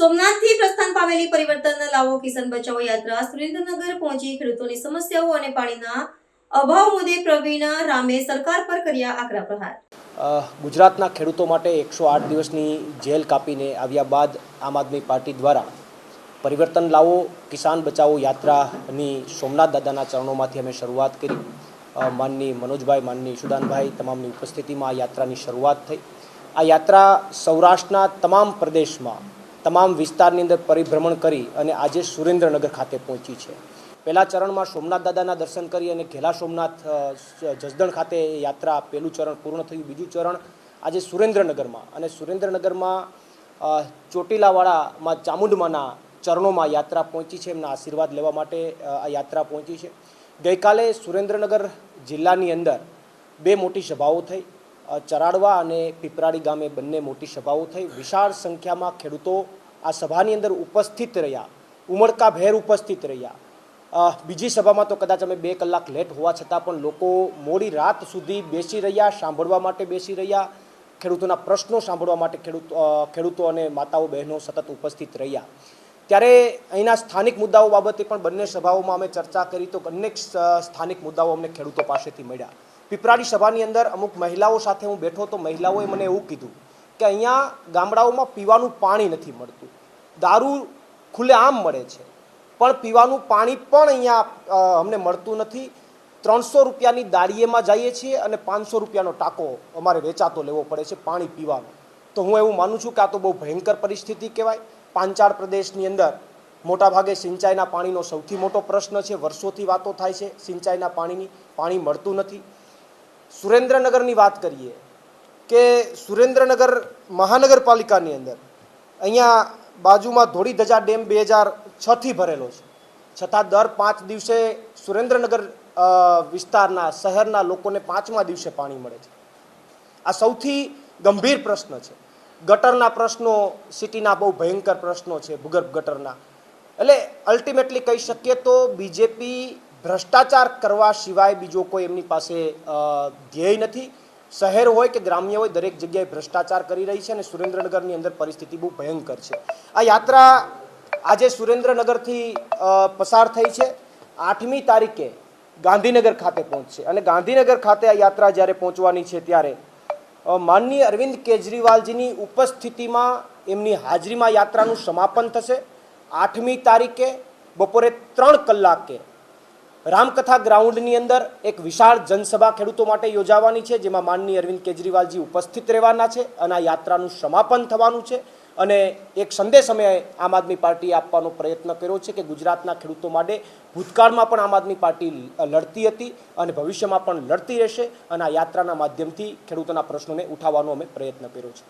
સોમનાથથી પ્રસ્થાન પામેલી પરિવર્તન લાવો કિસાન બચાવો યાત્રા સુરેન્દ્રનગર પહોંચી ખેડૂતોની સમસ્યાઓ અને પાણીના અભાવ મુદ્દે પ્રવીણ રામે સરકાર પર કર્યા આકરા પ્રહાર। ગુજરાતના ખેડૂતો માટે 108 દિવસની જેલ કાપીને આવ્યા બાદ આમ આદમી પાર્ટી દ્વારા પરિવર્તન લાવો કિસાન બચાવો યાત્રાની સોમનાથ દાદાના ચરણોમાંથી અમે શરૂઆત કરી। માનની મનોજભાઈ, માનની ઈશુદાનભાઈ તમામની ઉપસ્થિતિમાં આ યાત્રાની શરૂઆત થઈ। આ યાત્રા સૌરાષ્ટ્રના તમામ પ્રદેશમાં તમામ વિસ્તારની અંદર પરિભ્રમણ કરી અને આજે સુરેન્દ્રનગર ખાતે પહોંચી છે। પહેલા ચરણમાં સોમનાથ દાદાના દર્શન કરી અને ઘેલા સોમનાથ જસદણ ખાતે યાત્રા પહેલું ચરણ પૂર્ણ થયું। બીજું ચરણ આજે સુરેન્દ્રનગરમાં અને સુરેન્દ્રનગરમાં ચોટીલાવાળામાં ચામુંડમાના ચરણોમાં યાત્રા પહોંચી છે। એમના આશીર્વાદ લેવા માટે આ યાત્રા પહોંચી છે। ગઈકાલે સુરેન્દ્રનગર જિલ્લાની અંદર બે મોટી સભાઓ થઈ। ચરાડવા અને પીપરાડી ગામે બંને મોટી સભાઓ થઈ। વિશાળ સંખ્યામાં ખેડૂતો આ સભાની અંદર ઉપસ્થિત રહ્યા, ઉમળકાભેર ઉપસ્થિત રહ્યા। બીજી સભામાં તો કદાચ અમે 2 કલાક લેટ હોવા છતાં પણ લોકો મોડી રાત સુધી બેસી રહ્યા, સાંભળવા માટે બેસી રહ્યા, ખેડૂતોના પ્રશ્નો સાંભળવા માટે ખેડૂતો અને માતાઓ બહેનો સતત ઉપસ્થિત રહ્યા। ત્યારે અહીંના સ્થાનિક મુદ્દાઓ બાબતે પણ બંને સભાઓમાં અમે ચર્ચા કરી તો અનેક સ્થાનિક મુદ્દાઓ અમને ખેડૂતો પાસેથી મળ્યા। પીપરાડી સભાની અંદર અમુક મહિલાઓ સાથે હું બેઠો તો મહિલાઓએ મને એવું કીધું કે અહીંયા ગામડાઓમાં પીવાનું પાણી નથી મળતું, દારૂ ખુલ્લેઆમ મળે છે પણ પીવાનું પાણી પણ અહીંયા અમને મળતું નથી। 300 રૂપિયાની દાળીએમાં જઈએ છીએ અને 500 રૂપિયાનો ટાંકો અમારે વેચાતો લેવો પડે છે પાણી પીવાનો। તો હું એવું માનું છું કે આ તો બહુ ભયંકર પરિસ્થિતિ કહેવાય। પાંચાળ પ્રદેશની અંદર મોટાભાગે સિંચાઈના પાણીનો સૌથી મોટો પ્રશ્ન છે। વર્ષોથી વાતો થાય છે સિંચાઈના પાણીની, પાણી મળતું નથી। સુરેન્દ્રનગરની વાત કરીએ કે સુરેન્દ્રનગર મહાનગરપાલિકાની અંદર અહીંયા બાજુમાં ધોળીધજા ડેમ 2006થી ભરેલો છે, છતાં દર 5 દિવસે સુરેન્દ્રનગર વિસ્તારના શહેરના લોકોને 5મા દિવસે પાણી મળે છે। આ સૌથી ગંભીર પ્રશ્ન છે। ગટરના પ્રશ્નો સિટીના બહુ ભયંકર પ્રશ્નો છે, ભૂગર્ભ ગટરના। એટલે અલ્ટિમેટલી કહી શકીએ તો બીજેપી ભ્રષ્ટાચાર કરવા સિવાય બીજો કોઈ એમની પાસે ધ્યેય નથી। શહેર હોય કે ગ્રામ્ય હોય દરેક જગ્યાએ ભ્રષ્ટાચાર કરી રહી છે અને સુરેન્દ્રનગરની અંદર પરિસ્થિતિ બહુ ભયંકર છે। આ યાત્રા આજે સુરેન્દ્રનગરથી પસાર થઈ છે। 8મી તારીખે ગાંધીનગર ખાતે પહોંચશે અને ગાંધીનગર ખાતે આ યાત્રા જ્યારે પહોંચવાની છે ત્યારે માનનીય અરવિંદ કેજરીવાલજીની ઉપસ્થિતિમાં એમની હાજરીમાં યાત્રાનું સમાપન થશે। 8મી તારીખે બપોરે 3 કલાકે રામકથા ગ્રાઉન્ડની અંદર એક વિશાળ જનસભા ખેડૂતો માટે યોજાવાની છે, જેમાં માનનીય અરવિંદ કેજરીવાલજી ઉપસ્થિત રહેવાના છે અને આ યાત્રાનું સમાપન થવાનું છે। અને એક સંદેશ અમે આમ આદમી પાર્ટીએ આપવાનો પ્રયત્ન કર્યો છે કે ગુજરાતના ખેડૂતો માટે ભૂતકાળમાં પણ આમ આદમી પાર્ટી લડતી હતી અને ભવિષ્યમાં પણ લડતી રહેશે અને આ યાત્રાના માધ્યમથી ખેડૂતોના પ્રશ્નોને ઉઠાવવાનો અમે પ્રયત્ન કર્યો છે।